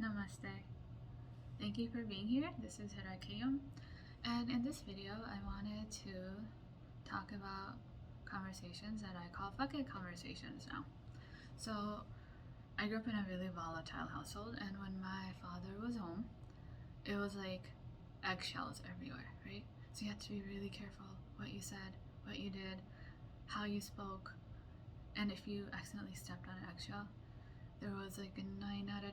Namaste. Thank you for being here. This is Hira, and in this video I wanted to talk about conversations that I call fuck it conversations now. So I grew up in a really volatile household, and when my father was home, it was like eggshells everywhere, right? So you had to be really careful what you said, what you did, how you spoke, and if you accidentally stepped on an eggshell, there was like a 9 out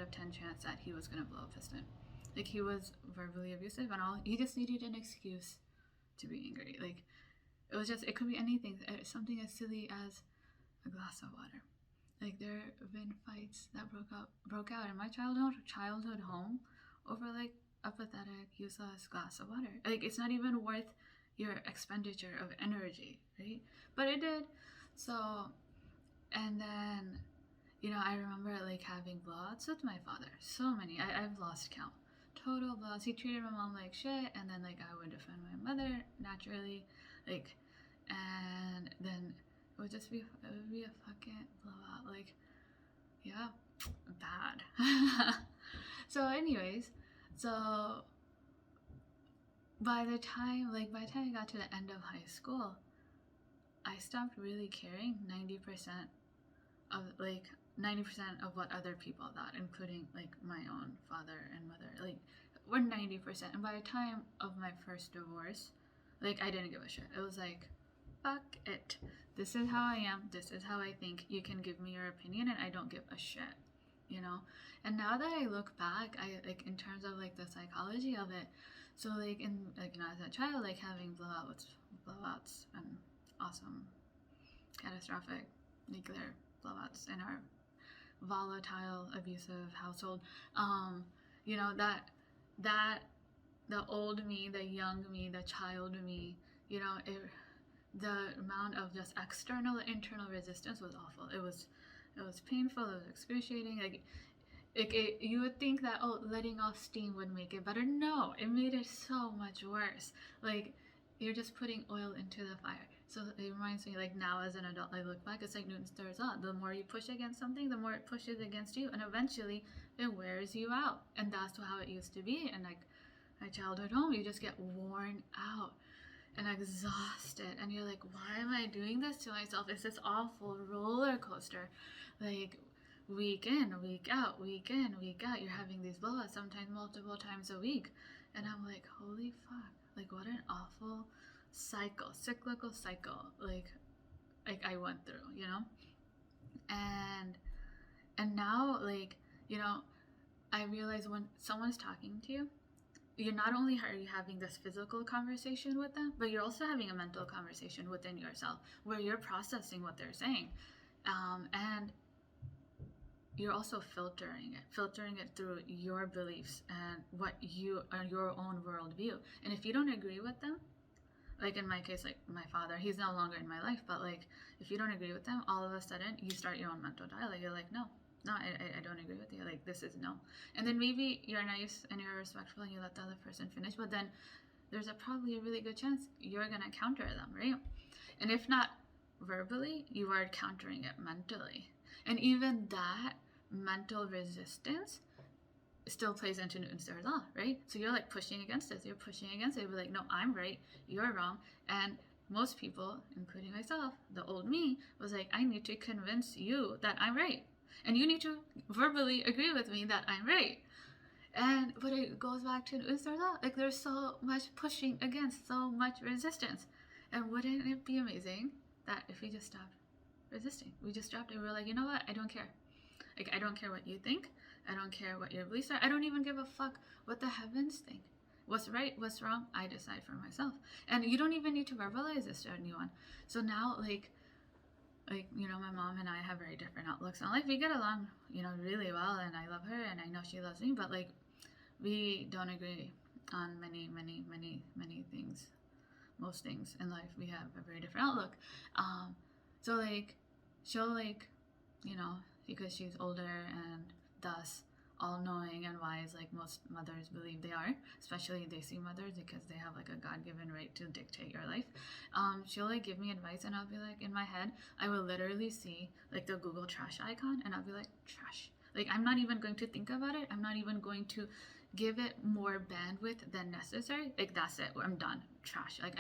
of 10 chance that he was gonna blow up his fist. Like, he was verbally abusive, and he just needed an excuse to be angry. Like, it could be anything, something as silly as a glass of water. Like, there have been fights that broke out in my childhood home over like a pathetic, useless glass of water. Like, it's not even worth your expenditure of energy, right? But it did. So, and then, I remember like having blowouts with my father. So many. I've lost count. Total blowouts. He treated my mom like shit, and then like I would defend my mother naturally, like, and then it would be a fucking blowout. Like, yeah, bad. So anyways, by the time I got to the end of high school, I stopped really caring 90% of what other people thought, including like my own father and mother. Like, we're 90%. And by the time of my first divorce, like, I didn't give a shit. It was like, fuck it. This is how I am. This is how I think. You can give me your opinion, and I don't give a shit. And now that I look back, I like, in terms of like the psychology of it, so like as a child, like having blowouts and awesome catastrophic nuclear blowouts in our volatile abusive household, that the old me, the young me, the child me, the amount of just external internal resistance was awful. It was painful. It was excruciating. You would think that, letting off steam would make it better. No, it made it so much worse. Like, you're just putting oil into the fire. So it reminds me, like, now as an adult, I look back, it's like Newton's third law. The more you push against something, the more it pushes against you, and eventually it wears you out. And that's how it used to be. And like my childhood home, you just get worn out and exhausted, and you're like, why am I doing this to myself? It's this awful roller coaster. Like, week in, week out, week in, week out, you're having these blowouts, sometimes multiple times a week. And I'm like, holy fuck, like, what an awful cyclical cycle, like I went through, and now, like, I realize when someone's talking to you, you're not only are you having this physical conversation with them, but you're also having a mental conversation within yourself where you're processing what they're saying, and you're also filtering it through your beliefs and what you are, your own worldview. And if you don't agree with them, like in my case, like my father, he's no longer in my life, but like, if you don't agree with them, all of a sudden you start your own mental dialogue. You're like, no, I don't agree with you. Like, this is no. And then maybe you're nice and you're respectful and you let the other person finish, but then there's probably a really good chance you're gonna counter them, right? And if not verbally, you are countering it mentally. And even that mental resistance still plays into Newton's third law, right? So you're like pushing against it. You're like, no, I'm right, you're wrong. And most people, including myself, the old me, was like, I need to convince you that I'm right, and you need to verbally agree with me that I'm right. But it goes back to Newton's third law. Like, there's so much pushing against, so much resistance. And wouldn't it be amazing that if we just stopped resisting? We just dropped it. We were like, you know what? I don't care. Like, I don't care what you think. I don't care what your beliefs are. I don't even give a fuck what the heavens think. What's right, what's wrong, I decide for myself. And you don't even need to verbalize this to anyone. So now, like, my mom and I have very different outlooks on life. We get along, really well, and I love her, and I know she loves me, but like, we don't agree on many, many, many, many things. Most things in life, we have a very different outlook. So like, she'll like, because she's older and thus all-knowing and wise, like most mothers believe they are, especially Desi mothers, because they have like a God-given right to dictate your life. She'll like give me advice, and I'll be like, in my head, I will literally see like the Google trash icon, and I'll be like, trash. Like, I'm not even going to think about it. I'm not even going to give it more bandwidth than necessary. Like, that's it. I'm done. Trash. Like,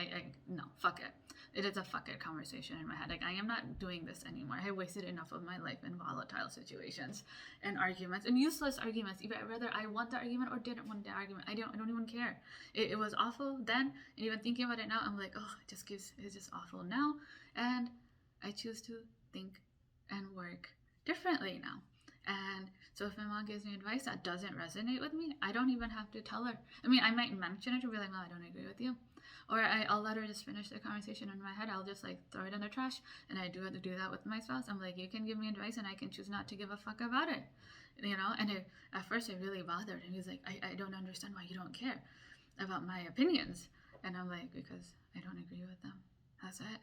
no, fuck it. It is a fuck it conversation in my head. Like, I am not doing this anymore. I wasted enough of my life in volatile situations and arguments and useless arguments. Whether I won the argument or didn't win the argument, I don't even care. It was awful then, and even thinking about it now, I'm like, oh, it's just awful now, and I choose to think and work differently now. And so if my mom gives me advice that doesn't resonate with me, I don't even have to tell her. I mean, I might mention it to be like, no, I don't agree with you. Or I'll let her just finish the conversation in my head. I'll just like throw it in the trash. And I do that with my spouse. I'm like, you can give me advice and I can choose not to give a fuck about it. You know? And at first it really bothered him. He's like, I don't understand why you don't care about my opinions. And I'm like, because I don't agree with them. That's it.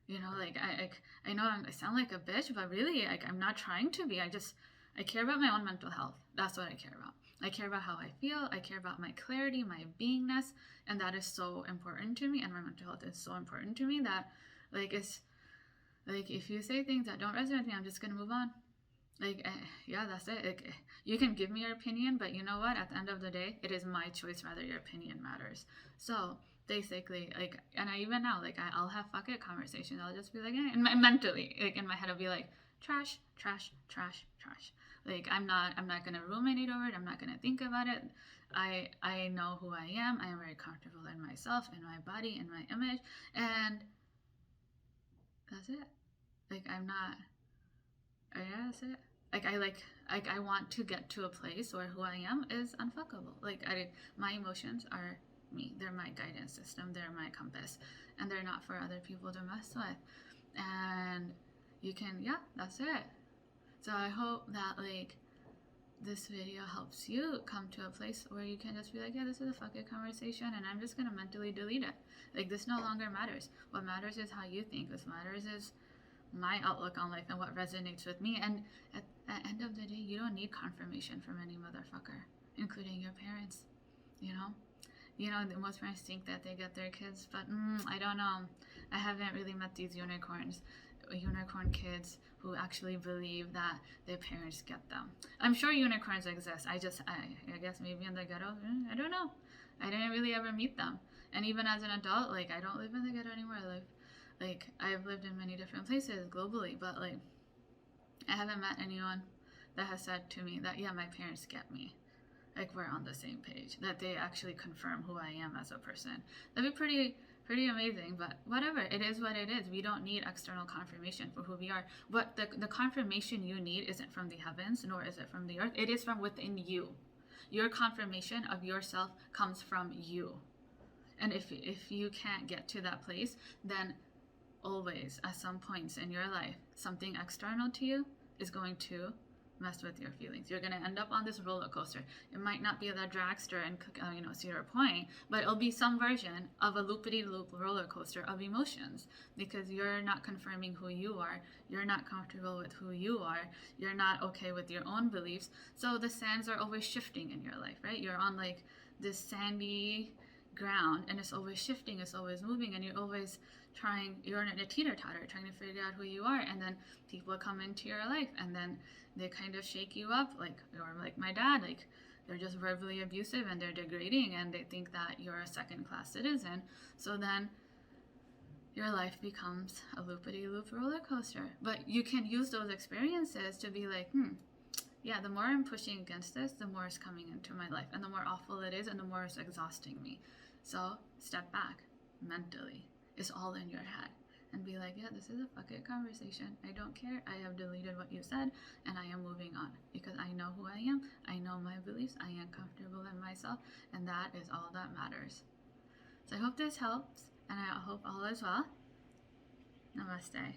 You know, like I know I sound like a bitch, but really, like, I'm not trying to be. I care about my own mental health. That's what I care about. I care about how I feel. I care about my clarity, my beingness, and that is so important to me. And my mental health is so important to me that, like, it's like if you say things that don't resonate with me, I'm just gonna move on. Like, yeah, that's it. Like, you can give me your opinion, but you know what? At the end of the day, it is my choice whether your opinion matters. So basically, like, and I even now, like, I'll have fuck it conversations. I'll just be like, mentally, like, in my head, I'll be like, trash, trash, trash, trash. Like, I'm not gonna ruminate over it. I'm not gonna think about it. I know who I am. I am very comfortable in myself, in my body, in my image, and that's it. Like, I'm not. Oh, yeah, that's it. I want to get to a place where who I am is unfuckable. Like, my emotions are me. They're my guidance system. They're my compass, and they're not for other people to mess with. And you can, yeah, that's it. So I hope that, like, this video helps you come to a place where you can just be like, yeah, this is a fucking conversation, and I'm just gonna mentally delete it. Like, this no longer matters. What matters is how you think. What matters is my outlook on life and what resonates with me. And at the end of the day, you don't need confirmation from any motherfucker, including your parents. You know, most parents think that they get their kids, but I don't know. I haven't really met these unicorn kids who actually believe that their parents get them. I'm sure unicorns exist. I guess maybe in the ghetto. I don't know. I didn't really ever meet them. And even as an adult, like, I don't live in the ghetto anymore. I've lived in many different places globally, but, like, I haven't met anyone that has said to me that, yeah, my parents get me. Like, we're on the same page. That they actually confirm who I am as a person. That'd be pretty amazing, but whatever. It is what it is. We don't need external confirmation for who we are. But the confirmation you need isn't from the heavens, nor is it from the earth. It is from within you. Your confirmation of yourself comes from you. And if you can't get to that place, then always, at some points in your life, something external to you is going to mess with your feelings. You're going to end up on this roller coaster. It might not be the dragster in Cedar Point, but it'll be some version of a loopity-loop roller coaster of emotions, because you're not confirming who you are. You're not comfortable with who you are. You're not okay with your own beliefs. So the sands are always shifting in your life, right? You're on, like, this sandy ground, and it's always shifting, it's always moving, and you're always you're in a teeter-totter trying to figure out who you are. And then people come into your life and then they kind of shake you up, or like my dad, like, they're just verbally abusive and they're degrading and they think that you're a second-class citizen. So then your life becomes a loopity-loop roller coaster. But you can use those experiences to be like, yeah, the more I'm pushing against this, the more it's coming into my life, and the more awful it is, and the more it's exhausting me. So step back mentally. It's all in your head. And be like, yeah, this is a fucking conversation. I don't care. I have deleted what you said, and I am moving on, because I know who I am. I know my beliefs. I am comfortable in myself, and that is all that matters. So I hope this helps, and I hope all is well. Namaste.